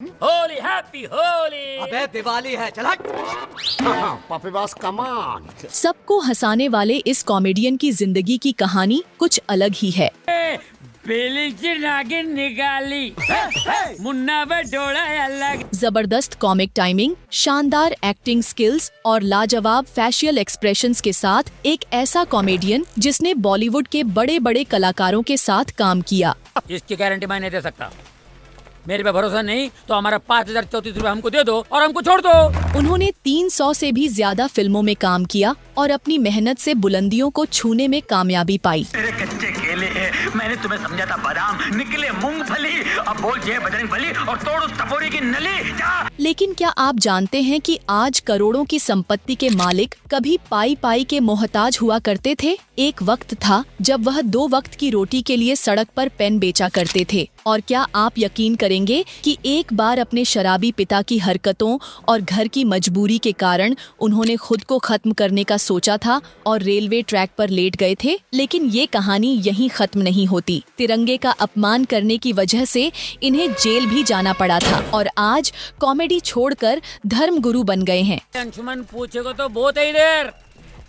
Holi happy Holi. अबे दिवाली है, चल हट। पपी बॉस कमान। सबको हंसाने वाले इस कॉमेडियन की जिंदगी की कहानी कुछ अलग ही है। बेली से नागिन निकाली, मुन्ना बटोला अलग। जबरदस्त कॉमिक टाइमिंग, शानदार एक्टिंग स्किल्स और लाजवाब फेशियल एक्सप्रेशंस के साथ एक ऐसा कॉमेडियन जिसने बॉलीवुड के बड़े बड़े कलाकारों के साथ काम किया। इसकी गारंटी मैं नहीं दे सकता। मेरे पे भरोसा नहीं तो हमारा 5034 रुपए हमको दे दो और हमको छोड़ दो। उन्होंने 300 से भी ज्यादा फिल्मों में काम किया और अपनी मेहनत से बुलंदियों को छूने में कामयाबी पाई। तेरे कच्चे केले हैं, मैंने तुम्हें समझा था बादाम, निकले मूंगफली। अब बोल जय बजरंगबली और तोड़ उस टपोरी की नली। जा। लेकिन क्या आप जानते हैं कि आज करोड़ों की संपत्ति के मालिक कभी पाई पाई के मोहताज हुआ करते थे? एक वक्त था जब वह 2 वक्त की रोटी के लिए सड़क पर पेन बेचा करते थे। और क्या आप यकीन करेंगे कि एक बार अपने शराबी पिता की हरकतों और घर की मजबूरी के कारण उन्होंने खुद को खत्म करने का सोचा था और रेलवे ट्रैक पर लेट गए थे। लेकिन ये कहानी यहीं खत्म नहीं होती। तिरंगे का अपमान करने की वजह से इन्हें जेल भी जाना पड़ा था और आज कॉमेडी छोड़कर धर्म गुरु बन गए हैं। अंशुमन पूछेगा तो बहुत ही देर,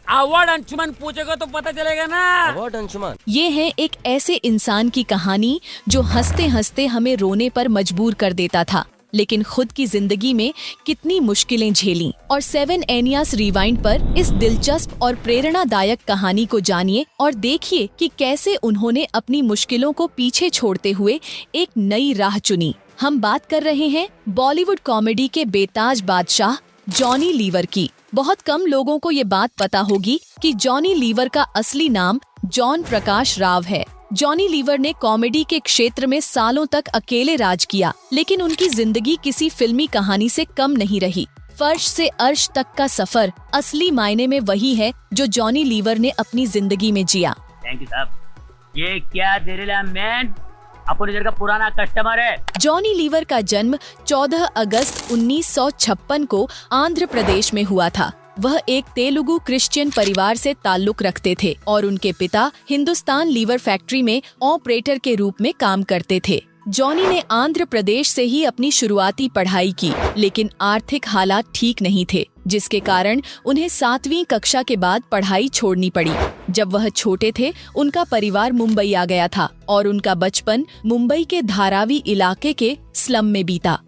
अवार्ड अंशुमन पूछेगा तो पता चलेगा ना। अवार्ड अंशुमन। ये है एक ऐसे इंसान की कहानी जो हंसते हंसते हमें रोने पर मजबूर कर देता था, लेकिन खुद की जिंदगी में कितनी मुश्किलें झेली। और 7 एनियास रिवाइंड पर इस दिलचस्प और प्रेरणादायक कहानी को जानिए और देखिए कि कैसे उन्होंने अपनी मुश्किलों को पीछे छोड़ते हुए एक नई राह चुनी। हम बात कर रहे हैं बॉलीवुड कॉमेडी के बेताज बादशाह जॉनी लीवर की। बहुत कम लोगों को ये बात पता होगी कि जॉनी लीवर का असली नाम जॉन प्रकाश राव है। जॉनी लीवर ने कॉमेडी के क्षेत्र में सालों तक अकेले राज किया, लेकिन उनकी जिंदगी किसी फिल्मी कहानी से कम नहीं रही। फर्श से अर्श तक का सफर असली मायने में वही है जो जॉनी लीवर ने अपनी जिंदगी में जिया। थैंक यू साहब। ये क्या देरेला मैन, अपन इधर का पुराना कस्टमर है। जॉनी लीवर का जन्म 14 अगस्त 1956 को आंध्र प्रदेश में हुआ था। वह एक तेलुगु क्रिश्चियन परिवार से ताल्लुक रखते थे और उनके पिता हिंदुस्तान लीवर फैक्ट्री में ऑपरेटर के रूप में काम करते थे। जॉनी ने आंध्र प्रदेश से ही अपनी शुरुआती पढ़ाई की, लेकिन आर्थिक हालात ठीक नहीं थे, जिसके कारण उन्हें 7वीं कक्षा के बाद पढ़ाई छोड़नी पड़ी। जब वह छोटे थे, उनका परिवार मुंबई आ गया था और उनका बचपन मुंबई के धारावी इलाके के स्लम में बीता।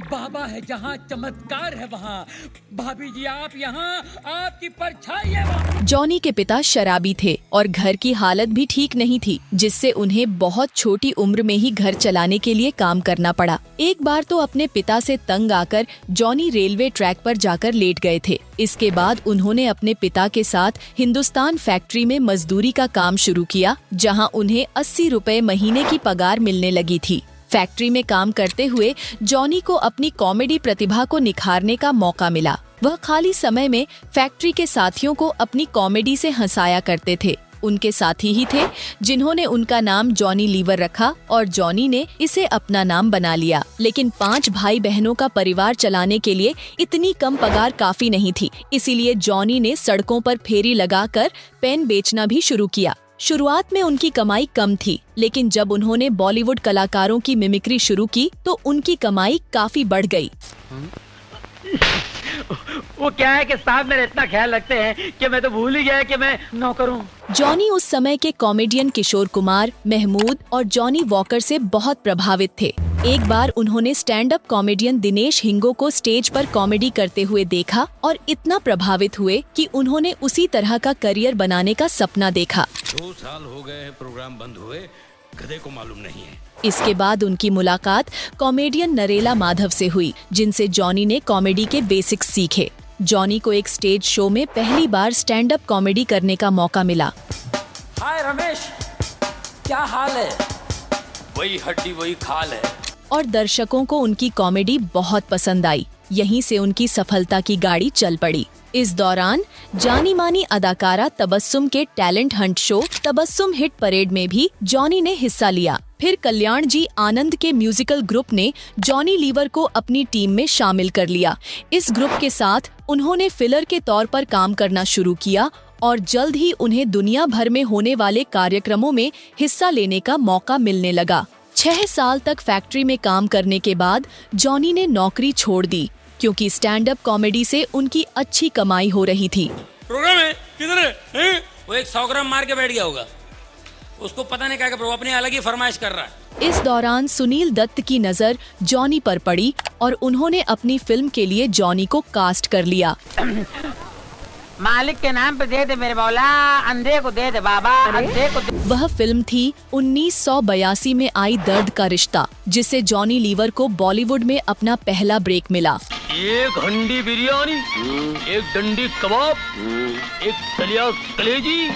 बाबा है जहाँ चमत्कार है वहाँ, भाभी जी आप यहाँ, आपकी परछाई है वहाँ। जॉनी के पिता शराबी थे और घर की हालत भी ठीक नहीं थी, जिससे उन्हें बहुत छोटी उम्र में ही घर चलाने के लिए काम करना पड़ा। एक बार तो अपने पिता से तंग आकर जॉनी रेलवे ट्रैक पर जाकर लेट गए थे। इसके बाद उन्होंने अपने पिता के साथ हिंदुस्तान फैक्ट्री में मजदूरी का काम शुरू किया, जहाँ उन्हें 80 रुपए महीने की पगार मिलने लगी थी। फैक्ट्री में काम करते हुए जॉनी को अपनी कॉमेडी प्रतिभा को निखारने का मौका मिला। वह खाली समय में फैक्ट्री के साथियों को अपनी कॉमेडी से हंसाया करते थे। उनके साथी ही थे जिन्होंने उनका नाम जॉनी लीवर रखा और जॉनी ने इसे अपना नाम बना लिया। लेकिन 5 भाई बहनों का परिवार चलाने के लिए इतनी कम पगार काफी नहीं थी, इसीलिए जॉनी ने सड़कों पर फेरी लगाकर पेन बेचना भी शुरू किया। शुरुआत में उनकी कमाई कम थी, लेकिन जब उन्होंने बॉलीवुड कलाकारों की मिमिक्री शुरू की तो उनकी कमाई काफी बढ़ गई। वो क्या है कि साहब मेरा इतना ख्याल रखते हैं कि मैं तो भूल ही गया कि मैं नौकर हूँ। जॉनी उस समय के कॉमेडियन किशोर कुमार, महमूद और जॉनी वॉकर से बहुत प्रभावित थे। एक बार उन्होंने स्टैंड अप कॉमेडियन दिनेश हिंगो को स्टेज पर कॉमेडी करते हुए देखा और इतना प्रभावित हुए कि उन्होंने उसी तरह का करियर बनाने का सपना देखा। 2 साल हो गए हैं प्रोग्राम बंद हुए, गधे को मालूम नहीं है। इसके बाद उनकी मुलाकात कॉमेडियन नरेला माधव से हुई, जिनसे जॉनी ने कॉमेडी के बेसिक्स सीखे। जॉनी को एक स्टेज शो में पहली बार स्टैंड अप कॉमेडी करने का मौका मिला। हाय रमेश, क्या हाल है? वही हड्डी वही खाल है। और दर्शकों को उनकी कॉमेडी बहुत पसंद आई। यहीं से उनकी सफलता की गाड़ी चल पड़ी। इस दौरान जानी मानी अदाकारा तबस्सुम के talent Hunt show Tabassum hit parade में भी जॉनी ने हिस्सा लिया। फिर कल्याण जी आनंद के म्यूजिकल ग्रुप ने जॉनी लीवर को अपनी टीम में शामिल कर लिया। इस ग्रुप के साथ उन्होंने फिलर के तौर पर काम करना शुरू किया और जल्द ही उन्हें दुनिया भर में होने वाले कार्यक्रमों में हिस्सा लेने का मौका मिलने लगा। 6 साल तक फैक्ट्री में काम करने के बाद जॉनी ने नौकरी छोड़ दी क्योंकि स्टैंड अप कॉमेडी से उनकी अच्छी कमाई हो रही थी। प्रोग्राम है किधर है? वो एक 100 ग्राम मार के बैठ गया होगा, उसको पता नहीं क्या वो अपनी अलग ही फरमाइश कर रहा है। इस दौरान सुनील दत्त की नजर जॉनी पर पड़ी और उन्होंने अपनी फिल्म के लिए जॉनी को कास्ट कर लिया। मालिक के नाम पे दे दे मेरे मौला, अंधे को दे दे बाबा, अंधे को दे। वह फिल्म थी 1982 में आई दर्द का रिश्ता, जिससे जॉनी लीवर को बॉलीवुड में अपना पहला ब्रेक मिला। एक हंडी बिरयानी, एक डंडी कबाब, एक दलिया कलेजी।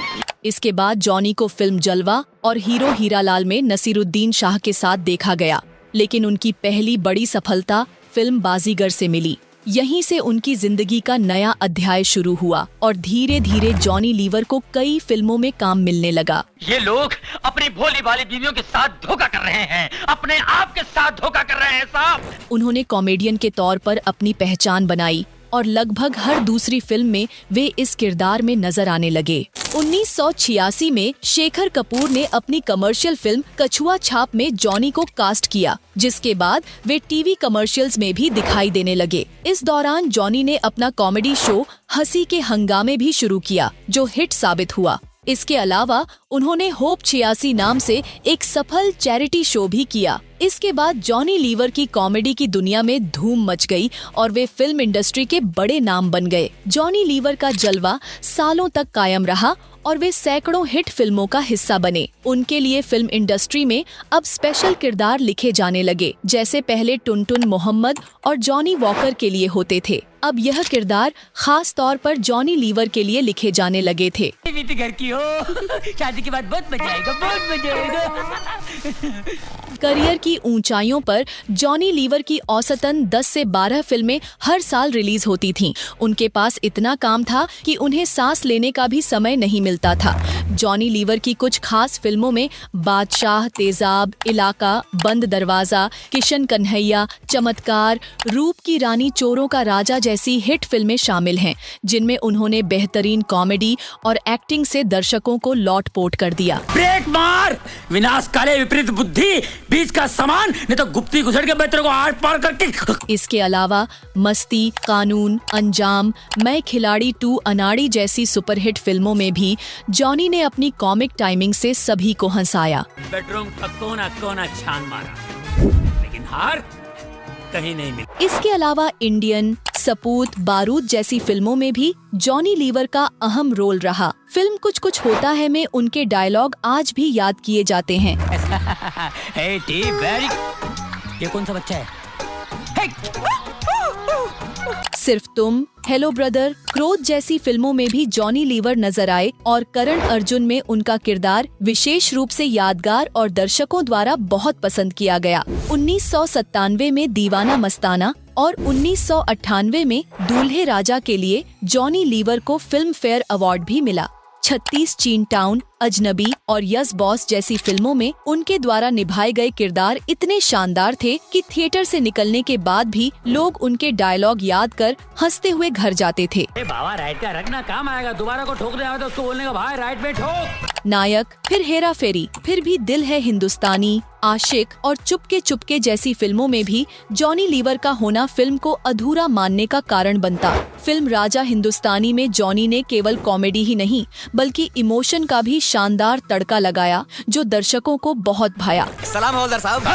इसके बाद जॉनी को फिल्म जलवा और हीरो हीरालाल में नसीरुद्दीन शाह के साथ देखा गया, लेकिन उनकी पहली बड़ी सफलता फिल्म बाजीगर से मिली। यहीं से उनकी जिंदगी का नया अध्याय शुरू हुआ और धीरे धीरे जॉनी लीवर को कई फिल्मों में काम मिलने लगा। ये लोग अपनी भोली भाली बीवियों के साथ धोखा कर रहे हैं, अपने आप के साथ धोखा कर रहे हैं साहब। उन्होंने कॉमेडियन के तौर पर अपनी पहचान बनाई और लगभग हर दूसरी फिल्म में वे इस किरदार में नजर आने लगे। 1986 में शेखर कपूर ने अपनी कमर्शियल फिल्म कछुआ छाप में जॉनी को कास्ट किया, जिसके बाद वे टीवी कमर्शियल्स में भी दिखाई देने लगे। इस दौरान जॉनी ने अपना कॉमेडी शो हंसी के हंगामे भी शुरू किया, जो हिट साबित हुआ। इसके अलावा उन्होंने होप 86 नाम से एक सफल चैरिटी शो भी किया। इसके बाद जॉनी लीवर की कॉमेडी की दुनिया में धूम मच गई और वे फिल्म इंडस्ट्री के बड़े नाम बन गए। जॉनी लीवर का जलवा सालों तक कायम रहा और वे सैकड़ों हिट फिल्मों का हिस्सा बने। उनके लिए फिल्म इंडस्ट्री में अब स्पेशल किरदार लिखे जाने लगे, जैसे पहले टुनटुन मोहम्मद और जॉनी वॉकर के लिए होते थे। अब यह किरदार खास तौर पर जॉनी लीवर के लिए लिखे जाने लगे थे। घर की हो, शादी के बाद बहुत मजा आएगा, बहुत मजा आएगा। करियर की ऊंचाइयों पर जॉनी लीवर की औसतन 10 से 12 फिल्में हर साल रिलीज होती थीं। उनके पास इतना काम था कि उन्हें सांस लेने का भी समय नहीं मिलता था। जॉनी लीवर की कुछ खास फिल्मों में बादशाह, तेजाब, इलाका, बंद दरवाजा, किशन कन्हैया, चमत्कार, रूप की रानी, चोरों का राजा जैसी हिट फिल्में शामिल हैं, जिनमें उन्होंने बेहतरीन कॉमेडी और एक्टिंग से दर्शकों को लौटपोट कर दिया। ब्रेक मार, विनाश काले विपरीत बुद्धि, बीच का सामान, नहीं तो गुप्ती घुसड़ के बेहतर को आर पार करके। इसके अलावा मस्ती, कानून, अंजाम, मैं खिलाड़ी 2, अनाड़ी जैसी सुपरहिट फिल्मों में भी जॉनी ने अपनी कॉमिक टाइमिंग से सभी को हंसाया। बेडरूम का कोना कोना छान मारा, लेकिन हार कहीं नहीं मिली। इसके अलावा इंडियन, सपूत, बारूद जैसी फिल्मों में भी जॉनी लीवर का अहम रोल रहा। फिल्म कुछ कुछ होता है में उनके डायलॉग आज भी याद किए जाते हैं। ये कौन सा बच्चा है? सिर्फ तुम, हेलो ब्रदर, क्रोध जैसी फिल्मों में भी जॉनी लीवर नजर आए और करण अर्जुन में उनका किरदार विशेष रूप से यादगार और दर्शकों द्वारा बहुत पसंद किया गया। 1997 में दीवाना मस्ताना और 1998 में दूल्हे राजा के लिए जॉनी लीवर को फिल्म फेयर अवार्ड भी मिला। 36 चीन टाउन, अजनबी और यस बॉस जैसी फिल्मों में उनके द्वारा निभाए गए किरदार इतने शानदार थे कि थिएटर से निकलने के बाद भी लोग उनके डायलॉग याद कर हंसते हुए घर जाते थे। बाबा राइट का रखना काम आएगा, दोबारा को ठोकने आए तो उसको बोलने का भाई राइट में ठोक। नायक, फिर हेरा फेरी, फिर भी दिल है हिंदुस्तानी, आशिक और चुपके चुपके जैसी फिल्मों में भी जॉनी लीवर का होना फिल्म को अधूरा मानने का कारण बनता। फिल्म राजा हिंदुस्तानी में जॉनी ने केवल कॉमेडी ही नहीं बल्कि इमोशन का भी शानदार तड़का लगाया, जो दर्शकों को बहुत भाया। सलाम हवलदार साहब।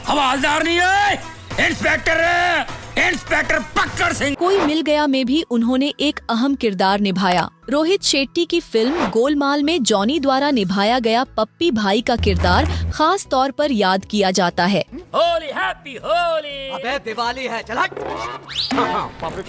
हवलदार नहीं है, इंस्पेक्टर है, इंस्पेक्टर पक्कर सिंह। कोई मिल गया में भी उन्होंने एक अहम किरदार निभाया। रोहित शेट्टी की फिल्म गोलमाल में जॉनी द्वारा निभाया गया पप्पी भाई का किरदार खास तौर पर याद किया जाता है। होली, हैप्पी होली। अबे दिवाली है, चल हट।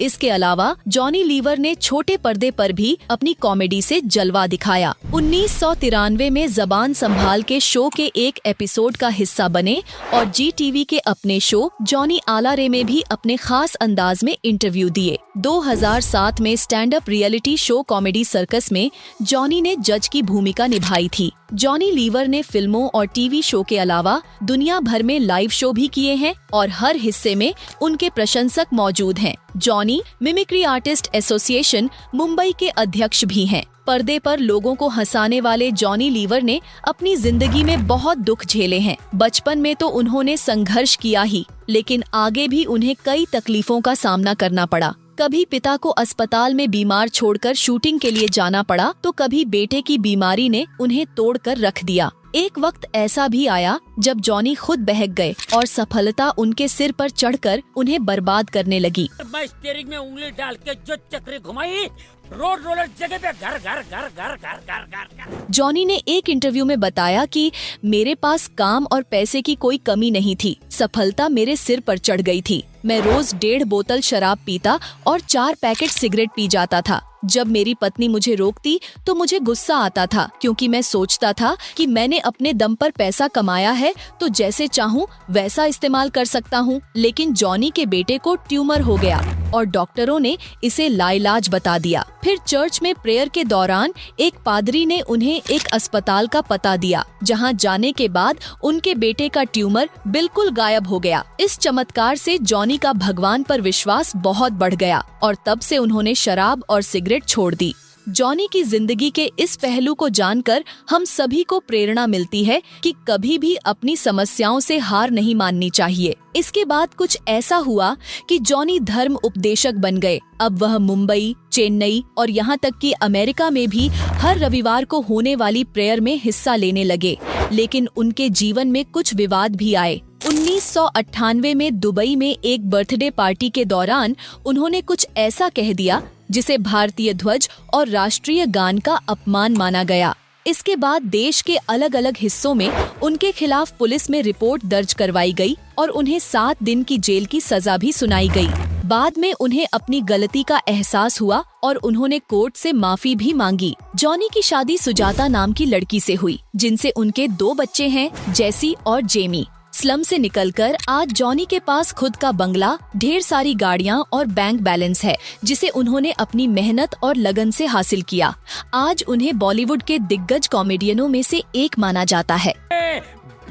इसके अलावा जॉनी लीवर ने छोटे पर्दे पर भी अपनी कॉमेडी से जलवा दिखाया। 1993 में जबान संभाल के शो के एक एपिसोड का हिस्सा बने और GTV के अपने शो जॉनी आला रे में भी अपने खास अंदाज में इंटरव्यू दिए। 2007 में stand up reality show comedy comedy circus में जॉनी ने जज की भूमिका निभाई थी। जॉनी लीवर ने फिल्मों और टीवी शो के अलावा दुनिया भर में लाइव शो भी किए हैं और हर हिस्से में उनके प्रशंसक मौजूद हैं। Johnny mimicry artist association Mumbai के अध्यक्ष भी हैं। पर्दे पर लोगों को हंसाने वाले जॉनी लीवर ने अपनी जिंदगी में बहुत दुख झेले हैं। बचपन में तो उन्होंने संघर्ष किया ही, लेकिन आगे भी उन्हें कई तकलीफों का सामना करना पड़ा। कभी पिता को अस्पताल में बीमार छोड़कर शूटिंग के लिए जाना पड़ा, तो कभी बेटे की बीमारी ने उन्हें तोड़कर रख दिया। एक वक्त ऐसा भी आया जब जॉनी खुद बहक गए और सफलता उनके सिर पर चढ़कर उन्हें बर्बाद करने लगी। मैं स्टीयरिंग में उंगली डाल के जो चक्री घुमाई, रोड रोलर जगह पे घर घर घर घर घर घर घर। जॉनी ने एक इंटरव्यू में बताया कि मेरे पास काम और पैसे की कोई कमी नहीं थी, सफलता मेरे सिर पर चढ़ गई थी। मैं रोज 1.5 बोतल शराब पीता और 4 पैकेट सिगरेट पी जाता था। जब मेरी पत्नी मुझे रोकती तो मुझे गुस्सा आता था, क्योंकि मैं सोचता था कि मैंने अपने दम पर पैसा कमाया है तो जैसे चाहूँ वैसा इस्तेमाल कर सकता हूँ। लेकिन जॉनी के बेटे को ट्यूमर हो गया और डॉक्टरों ने इसे लाइलाज बता दिया। फिर चर्च में प्रेयर के दौरान एक पादरी ने उन्हें एक अस्पताल का पता दिया, जहां जाने के बाद उनके बेटे का ट्यूमर बिल्कुल गायब हो गया। इस चमत्कार से जॉनी का भगवान पर विश्वास बहुत बढ़ गया और तब से उन्होंने शराब और सिगरेट छोड़ दी। जॉनी की जिंदगी के इस पहलू को जानकर हम सभी को प्रेरणा मिलती है कि कभी भी अपनी समस्याओं से हार नहीं माननी चाहिए। इसके बाद कुछ ऐसा हुआ कि जॉनी धर्म उपदेशक बन गए। अब वह मुंबई, चेन्नई और यहाँ तक कि अमेरिका में भी हर रविवार को होने वाली प्रेयर में हिस्सा लेने लगे। लेकिन उनके जीवन में कुछ विवाद भी आए। 1998 में दुबई में एक बर्थडे पार्टी के दौरान उन्होंने कुछ ऐसा कह दिया जिसे भारतीय ध्वज और राष्ट्रीय गान का अपमान माना गया। इसके बाद देश के अलग अलग हिस्सों में उनके खिलाफ पुलिस में रिपोर्ट दर्ज करवाई गई और उन्हें 7 दिन की जेल की सजा भी सुनाई गई। बाद में उन्हें अपनी गलती का एहसास हुआ और उन्होंने कोर्ट से माफी भी मांगी। जॉनी की शादी सुजाता नाम की लड़की से हुई, जिनसे उनके 2 बच्चे हैं, जेसी और जेमी। स्लम से निकलकर आज जॉनी के पास खुद का बंगला, ढेर सारी गाड़ियां और बैंक बैलेंस है, जिसे उन्होंने अपनी मेहनत और लगन से हासिल किया। आज उन्हें बॉलीवुड के दिग्गज कॉमेडियनों में से एक माना जाता है।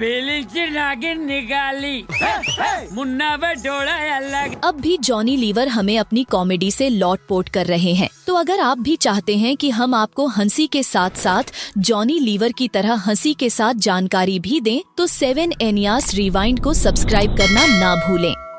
नागिन निकाली, मुन्ना बटोला अलग। अब भी जॉनी लीवर हमें अपनी कॉमेडी से लौट-पोट कर रहे हैं। तो अगर आप भी चाहते हैं कि हम आपको हंसी के साथ साथ जॉनी लीवर की तरह हंसी के साथ जानकारी भी दें, तो 7 एनियास रिवाइंड को सब्सक्राइब करना ना भूलें।